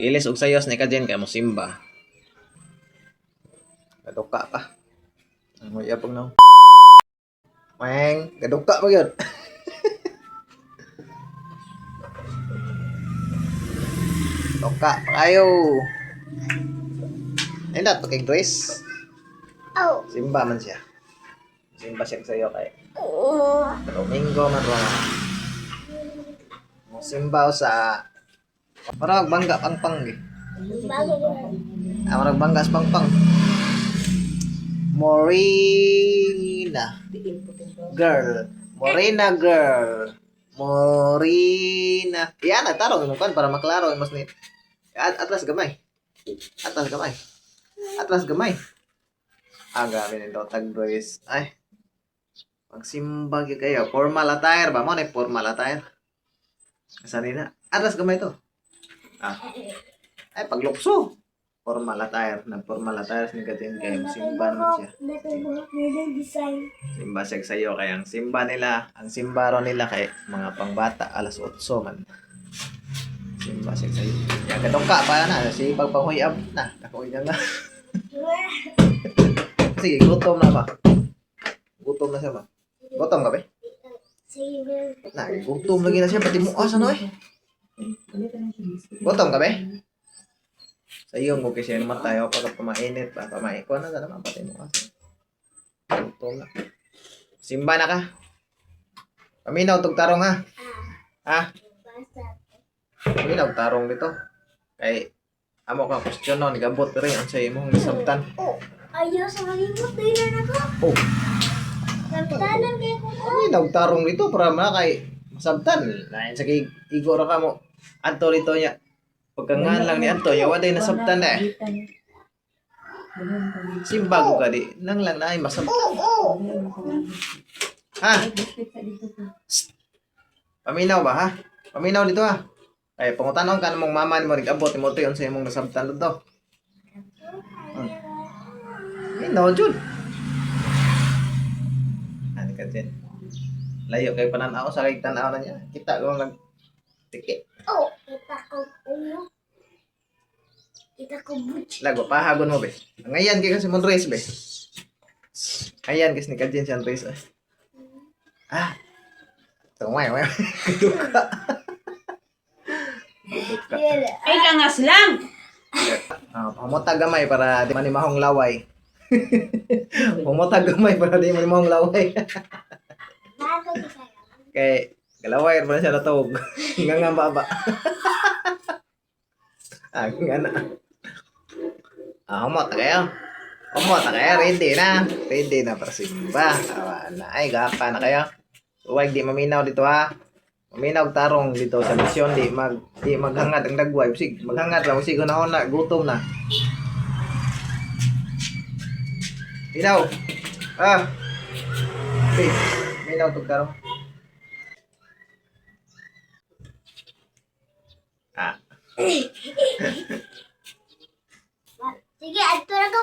Ilis og sayos ni Kajen kay mo simba. Gaduka pa. Ang yapong no. Weng, gaduka pa gyud. Gaduka pa kayo. Ay dat kay Grace. Oh. Simba man siya. Simba siya sayo kay. Domingo man ro. Mo simba sa para bangga pangpang gi. Bago Amara bangga sa pangpang. Morena girl. Morena girl. Morena. Yan na tarong mo kan para maklaro mas ni. Atlas gamay. Atlas gamay. Atlas gamay. Aga nito tag Grace. Ay. Magsimba gyud kayo. Formal attire ba mo na formal attire? Saan na? Atlas gamay to. Ah. Ay paglukso. Formal attire. Nag-formal attire ni Kajen kay simba naman siya. design. Simba siya sa'yo kaya ang simba nila, ang simbaro nila kay mga pangbata alas 8 man. Simba siya sa'yo. Yan katong ka pa na si pagpanghuyab na. Nakuha na. Sige, gutom na ba? Gutom na siya ba? Gutom ka ba? Sige. Na, gutom lagi na siya pati mo asa no eh. Gutom ka ba? Sa iyo mo kasi naman tayo pag pamainit pa, pamain ko na naman pati mo asa. Gutom na. Simba na ka. Paminaw tog tarong ha. Ha? Basta. Paminaw tarong dito. Kay amo ka question no, nigabot rin ang sa imong nisabtan. Oh. Ayaw sa malimot. Dahil na ako. Oh, Nagtanan kayo ko. paminaw tarong dito para ma kay masabtan. Lain sa kay igo ra ka mo. Anto rito niya. Pagkangan lang ni Anto, yawa day nasabtan na eh. Simba ko ka di. Nang lang na ay masabtan. Ha? Psst. Paminaw ba ha? Paminaw dito ha? Ay, pangutanong ka namang mama ni mo rig-abot ni mo to yun sa imong nasabtan dito. Minaw jud. Ani ka din. Layo kay pananaw sa kay tanaw na niya. Kita ko lang tiki. Oh. Kita ko ulo. Kita ko butch. Lago pahagon mo be. Ngayon kay kasi mon race be. Ayan kasi ni Kajen siya race. Ah. Tumay, may. Duka. Duka. Ay, kangas lang! Pamotag gamay para di manimahong laway. Pamotag gamay para di manimahong laway. Bago di kayo. Kay galaway pa na siya natawag. Nga nga baba. Nga na. Humot kayo. Humot kayo. Ready na. Ready na para simba. Awa na. Ay, gapa na kayo. Huwag di maminaw dito ha. Maminaw tarong dito sa misyon. Di maghangad ang dagway. Sig, maghangad lang. Sig, hunahon na. Gutom na. Minaw. Ah. Okay. Minaw tog tarong. Ah. Sige, ato na ko.